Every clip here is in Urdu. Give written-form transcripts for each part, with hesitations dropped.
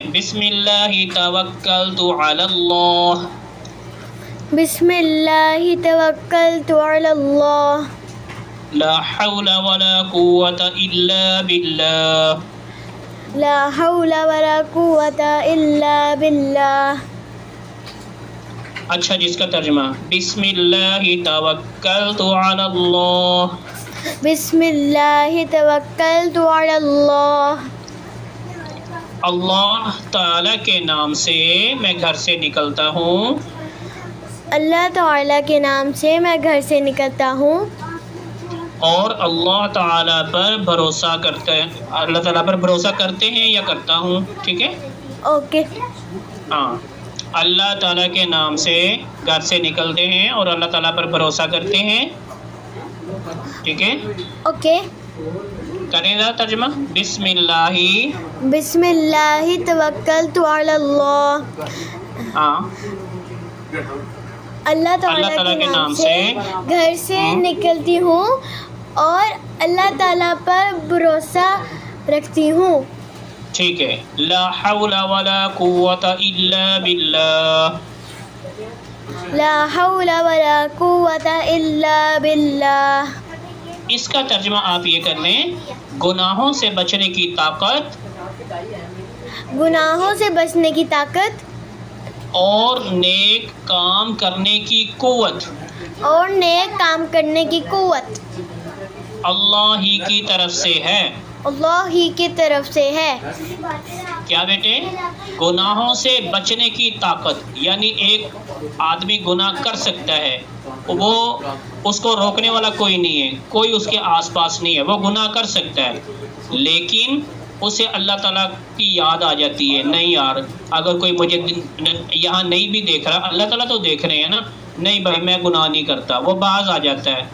بسم اللہ توکلت علی اللہ. بسم اللہ توکلت علی اللہ. لا حول ولا قوة الا باللہ. لا حول ولا قوة الا باللہ. اچھا جی، اس کا ترجمہ. بسم اللہ توکلت علی اللہ. بسم اللہ توکلت علی اللہ. اللہ تعالیٰ کے نام سے میں گھر سے نکلتا ہوں. اللہ تعالیٰ کے نام سے میں گھر سے نکلتا ہوں اور اللہ تعالیٰ پر بھروسہ کرتے ہیں. اللہ تعالیٰ پر بھروسہ کرتے ہیں یا کرتا ہوں؟ ٹھیک ہے. اوکے. ہاں، اللہ تعالیٰ کے نام سے گھر سے نکلتے ہیں اور اللہ تعالیٰ پر بھروسہ کرتے ہیں. ٹھیک ہے. اوکے. کریں گا ترجمہ. بسم اللہ. بسم اللہ توکلت علی اللہ. ہاں، اللہ تعالیٰ کے نام سے گھر سے نکلتی ہوں اور اللہ تعالیٰ پر بھروسہ رکھتی ہوں. ٹھیک ہے. لا حول ولا قوة الا باللہ. لا حول ولا قوة الا باللہ. اس کا ترجمہ آپ یہ کر لیں: گناہوں سے بچنے کی طاقت گناہوں سے بچنے کی طاقت اور نیک کام کرنے کی قوت اور نیک کام کرنے کی قوت اللہ ہی کی طرف سے ہے. اللہ ہی کی طرف سے ہے. کیا بیٹے؟ گناہوں سے بچنے کی طاقت، یعنی ایک آدمی گناہ کر سکتا ہے، وہ اس کو روکنے والا کوئی نہیں ہے، کوئی اس کے آس پاس نہیں ہے، وہ گناہ کر سکتا ہے، لیکن اسے اللہ تعالیٰ کی یاد آ جاتی ہے. نہیں یار، اگر کوئی مجھے یہاں نہیں بھی دیکھ رہا، اللہ تعالیٰ تو دیکھ رہے ہیں نا، نہیں بھائی میں گناہ نہیں کرتا، وہ باز آ جاتا ہے.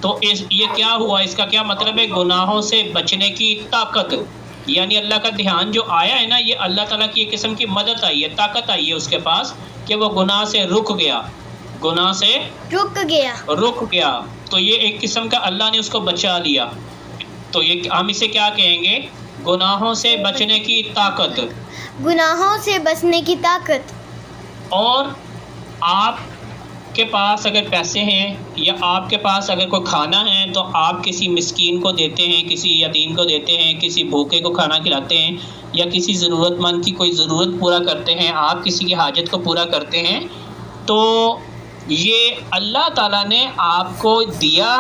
تو یہ کیا ہوا؟ اس کا کیا مطلب ہے؟ گناہوں سے بچنے کی طاقت، یعنی اللہ کا دھیان جو آیا ہے نا، یہ اللہ تعالیٰ کی ایک قسم کی مدد آئی ہے، طاقت آئی ہے اس کے پاس کہ وہ گناہ سے رک گیا. گناہ سے رک گیا تو یہ ایک قسم کا اللہ نے اس کو بچا لیا. تو یہ ہم اسے کیا کہیں گے؟ گناہوں سے بچنے کی طاقت. گناہوں سے بچنے کی طاقت. اور آپ کے پاس اگر پیسے ہیں یا آپ کے پاس اگر کوئی کھانا ہے تو آپ کسی مسکین کو دیتے ہیں، کسی یتیم کو دیتے ہیں، کسی بھوکے کو کھانا کھلاتے ہیں، یا کسی ضرورت مند کی کوئی ضرورت پورا کرتے ہیں، آپ کسی کی حاجت کو پورا کرتے ہیں، تو یہ اللہ تعالیٰ نے آپ کو دیا،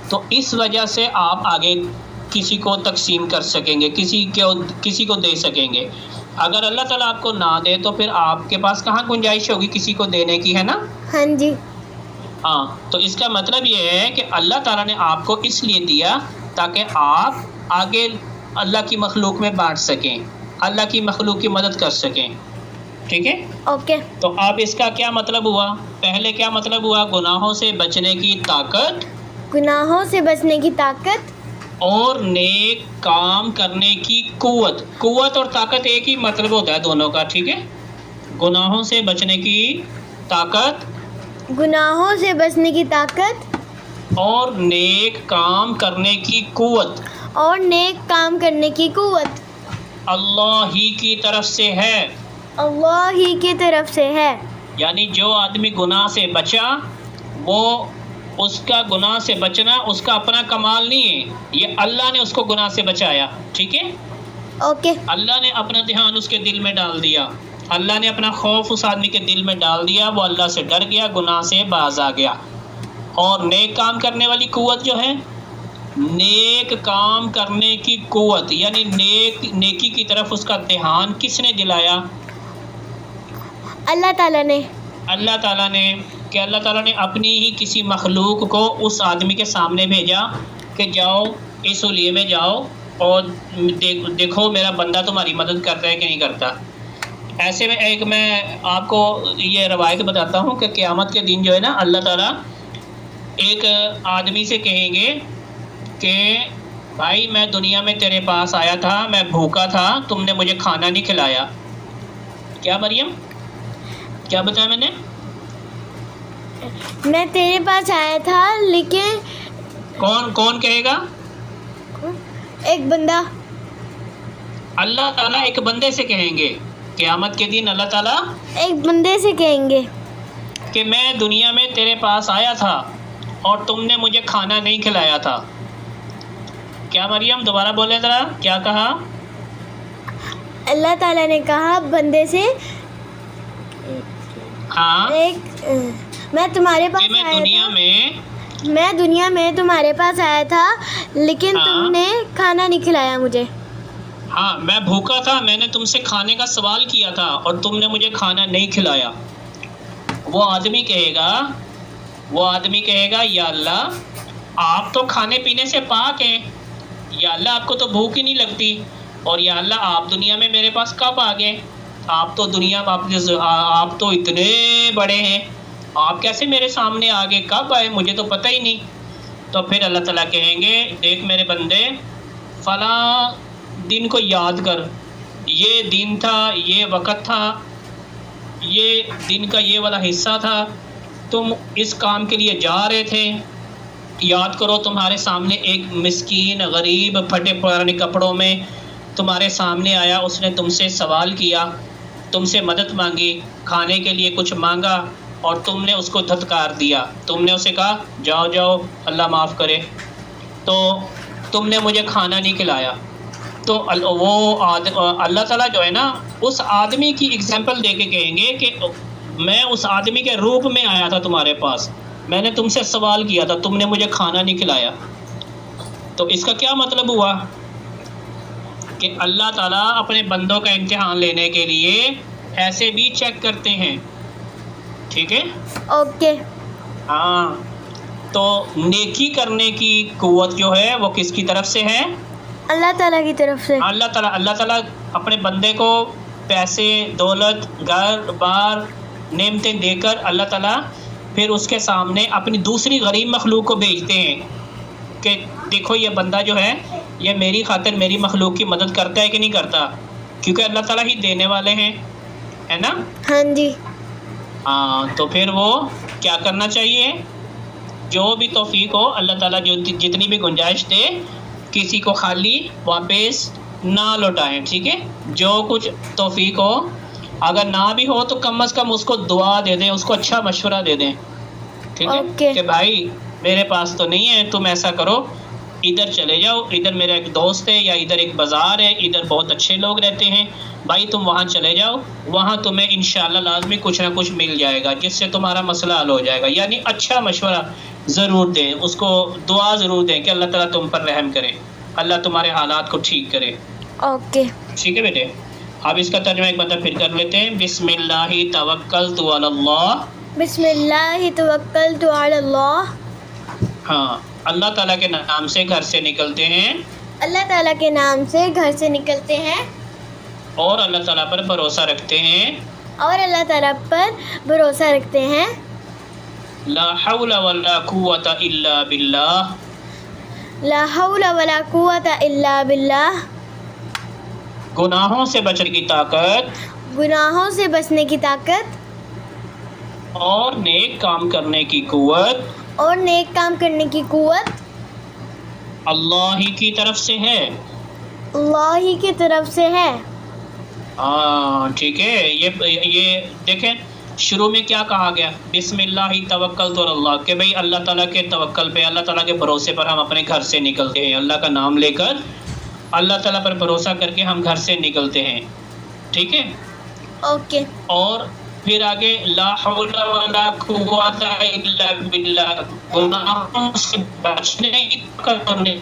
تو اس وجہ سے آپ آگے کسی کو تقسیم کر سکیں گے، کسی کو دے سکیں گے. اگر اللہ تعالیٰ آپ کو نہ دے تو پھر آپ کے پاس کہاں گنجائش ہوگی کسی کو دینے کی، ہے نا؟ ہاں جی. ہاں، تو اس کا مطلب یہ ہے کہ اللہ تعالیٰ نے آپ کو اس لیے دیا تاکہ آپ آگے اللہ کی مخلوق میں بانٹ سکیں، اللہ کی مخلوق کی مدد کر سکیں. ٹھیک ہے. اوکے. تو اب اس کا کیا مطلب ہوا؟ پہلے کیا مطلب ہوا؟ گناہوں سے بچنے کی طاقت، گناہوں سے بچنے کی طاقت اور نیک کام کرنے کی قوت. قوت اور طاقت ایک ہی مطلب ہوتا ہے دونوں کا. ٹھیک ہے. گناہوں سے بچنے کی طاقت، گناہوں سے بچنے کی طاقت اور نیک کام کرنے کی قوت اور نیک کام کرنے کی قوت اللہ ہی کی طرف سے ہے. اللہ ہی کی طرف سے ہے. یعنی جو آدمی گناہ سے بچا، وہ اس کا گناہ سے بچنا اس کا اپنا کمال نہیں ہے، یہ اللہ نے اس کو گناہ سے بچایا. ٹھیک ہے. اوکے. اللہ نے اپنا دھیان اس کے دل میں ڈال دیا، اللہ نے اپنا خوف اس آدمی کے دل میں ڈال دیا، وہ اللہ سے ڈر گیا، گناہ سے باز آ گیا. اور نیک کام کرنے والی قوت جو ہے، نیک کام کرنے کی قوت، یعنی نیکی کی طرف اس کا دھیان کس نے دلایا؟ اللہ تعالیٰ نے. اللہ تعالیٰ نے. کہ اللہ تعالیٰ نے اپنی ہی کسی مخلوق کو اس آدمی کے سامنے بھیجا کہ جاؤ اس ولیے میں جاؤ اور دیکھو میرا بندہ تمہاری مدد کرتا ہے کہ نہیں کرتا. ایسے میں میں آپ کو یہ روایت بتاتا ہوں کہ قیامت کے دن جو ہے نا، اللہ تعالیٰ ایک آدمی سے کہیں گے کہ بھائی میں دنیا میں تیرے پاس آیا تھا، میں بھوکا تھا، تم نے مجھے کھانا نہیں کھلایا. کیا مریم؟ کیا بتایا میں نے؟ میں تیرے پاس آیا تھا لیکن کون کہے گا؟ ایک بندہ. اللہ تعالیٰ ایک بندے سے کہیں گے قیامت کے دن اللہ تعالیٰ ایک بندے سے کہیں گے کہ میں دنیا میں تیرے پاس آیا تھا اور تم نے مجھے کھانا نہیں کھلایا تھا. کیا مریم دوبارہ بولے ذرا, کیا کہا؟ اللہ تعالیٰ نے کہا بندے سے ہاں میں تمہارے پاس کہ میں آیا دنیا تھا, میں میں دنیا میں تمہارے پاس آیا تھا لیکن ہاں. تم نے کھانا نہیں کھلایا مجھے. ہاں میں بھوکا تھا, میں نے تم سے کھانے کا سوال کیا تھا اور تم نے مجھے کھانا نہیں کھلایا. وہ آدمی کہے گا یا اللہ آپ تو کھانے پینے سے پاک ہیں, یا اللہ آپ کو تو بھوک ہی نہیں لگتی, اور یا اللہ آپ دنیا میں میرے پاس کب آ گئے؟ آپ تو دنیا میں آپ تو اتنے بڑے ہیں, آپ کیسے میرے سامنے آ گئے, کب آئے, مجھے تو پتہ ہی نہیں. تو پھر اللہ تعالیٰ کہیں گے دیکھ میرے بندے فلاں دن کو یاد کر, یہ دن تھا, یہ وقت تھا, یہ دن کا یہ والا حصہ تھا, تم اس کام کے لیے جا رہے تھے, یاد کرو تمہارے سامنے ایک مسکین غریب پھٹے پرانے کپڑوں میں تمہارے سامنے آیا, اس نے تم سے سوال کیا, تم سے مدد مانگی, کھانے کے لیے کچھ مانگا اور تم نے اس کو دھتکار دیا, تم نے اسے کہا جاؤ جاؤ اللہ معاف کرے, تو تم نے مجھے کھانا نہیں کھلایا. تو وہ اللہ تعالیٰ جو ہے نا اس آدمی کی اگزامپل دے کے کہیں گے کہ میں اس آدمی کے روپ میں آیا تھا تمہارے پاس, میں نے تم سے سوال کیا تھا, تم نے مجھے کھانا نہیں کھلایا. تو اس کا کیا مطلب ہوا کہ اللہ تعالیٰ اپنے بندوں کا امتحان لینے کے لیے ایسے بھی چیک کرتے ہیں. ٹھیک ہے, اوکے. ہاں. تو نیکی کرنے کی قوت جو ہے وہ کس کی طرف سے ہے؟ اللہ تعالیٰ کی طرف سے. اللہ تعالیٰ اپنے بندے کو پیسے, دولت, گھر بار, نعمتیں دے کر اللہ تعالیٰ پھر اس کے سامنے اپنی دوسری غریب مخلوق کو بھیجتے ہیں کہ دیکھو یہ بندہ جو ہے یہ میری خاطر میری مخلوق کی مدد کرتا ہے کہ نہیں کرتا, کیونکہ اللہ تعالیٰ ہی دینے والے ہیں, ہے نا. ہاں جی. ہاں تو پھر وہ کیا کرنا چاہیے, جو بھی توفیق ہو اللہ تعالیٰ جو جتنی بھی گنجائش دے کسی کو خالی واپس نہ لوٹائیں. ٹھیک ہے, جو کچھ توفیق ہو, اگر نہ بھی ہو تو کم از کم اس کو دعا دے دیں, اس کو اچھا مشورہ دے دیں. ٹھیک ہے اوکے. کہ بھائی میرے پاس تو نہیں ہے, تم ایسا کرو ادھر چلے جاؤ, ادھر میرا ایک دوست ہے یا ادھر ایک بازار ہے, ادھر بہت اچھے لوگ رہتے ہیں, بھائی تم وہاں چلے جاؤ, وہاں تمہیں انشاءاللہ لازمی کچھ نہ کچھ مل جائے گا جس سے تمہارا مسئلہ حل ہو جائے گا. یعنی اچھا مشورہ ضرور دیں, اس کو دعا ضرور دیں کہ اللہ تعالیٰ تم پر رحم کرے, اللہ تمہارے حالات کو ٹھیک کرے. اوکے. ٹھیک ہے بیٹے. اب اس کا ترجمہ ایک مرتبہ پھر کر لیتے ہیں. بسم اللہ توکلت علی اللہ. بسم اللہ توکلت علی اللہ. ہاں, اللہ تعالیٰ کے نام سے گھر سے نکلتے ہیں, اللہ تعالیٰ کے نام سے گھر سے نکلتے ہیں اور اللہ تعالیٰ پر بھروسہ رکھتے ہیں, اور اللہ تعالیٰ پر بھروسہ رکھتے ہیں. لا حول ولا قوت الا باللہ. لا حول ولا قوت الا باللہ. گناہوں سے بچنے کی طاقت گناہوں سے بچنے کی طاقت اور نیک کام کرنے کی قوت اور نیک کام کرنے کی قوت اللہ ہی کی طرف سے ہے. اللہ ہی کی طرف سے ہے. ہاں ٹھیک ہے. یہ دیکھیں شروع میں کیا کہا گیا, بسم اللہ توکلت علی اللہ, کہ بھئی اللہ تعالیٰ کے توکل پہ, اللہ تعالیٰ کے بھروسے پر ہم اپنے گھر سے نکلتے ہیں, اللہ کا نام لے کر اللہ تعالیٰ پر بھروسہ کر کے ہم گھر سے نکلتے ہیں. ٹھیک ہے. اوکے. اور پھر آگے لا حول ولا قوت الا باللہ, گناہوں سے بچنے کی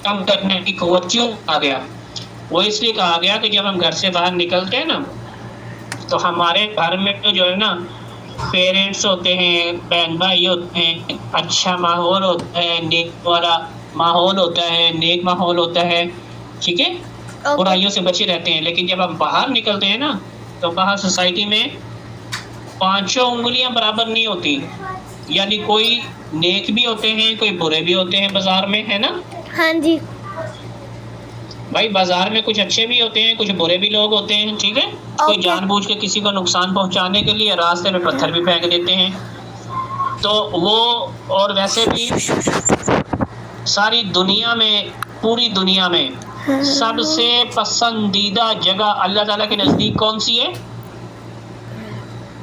کم کرنے کی قوت کیوں آ گیا؟ وہ اس لیے کہا گیا کہ جب ہم گھر سے باہر نکلتے ہیں نا تو ہمارے گھر میں جو ہے نا پیرنٹس ہوتے ہیں, بہن بھائی ہوتے ہیں, اچھا ماحول ہوتا ہے, نیک والا ماحول ہوتا ہے, نیک ماحول ہوتا ہے. ٹھیک ہے, برائیوں سے بچے رہتے ہیں. لیکن جب ہم باہر نکلتے ہیں نا تو باہر سوسائٹی میں پانچوں انگلیاں برابر نہیں ہوتی, یعنی کوئی نیک بھی ہوتے ہیں, کوئی برے بھی ہوتے ہیں بازار میں, ہے نا. ہاں جی. بھائی بازار میں کچھ اچھے بھی ہوتے ہیں, کچھ برے بھی لوگ ہوتے ہیں. ٹھیک ہے, کوئی جان بوجھ کے کسی کو نقصان پہنچانے کے لیے راستے میں پتھر بھی پھینک دیتے ہیں. تو وہ اور ویسے بھی ساری دنیا میں, پوری دنیا میں سب سے پسندیدہ جگہ اللہ تعالیٰ کے نزدیک کون سی ہے؟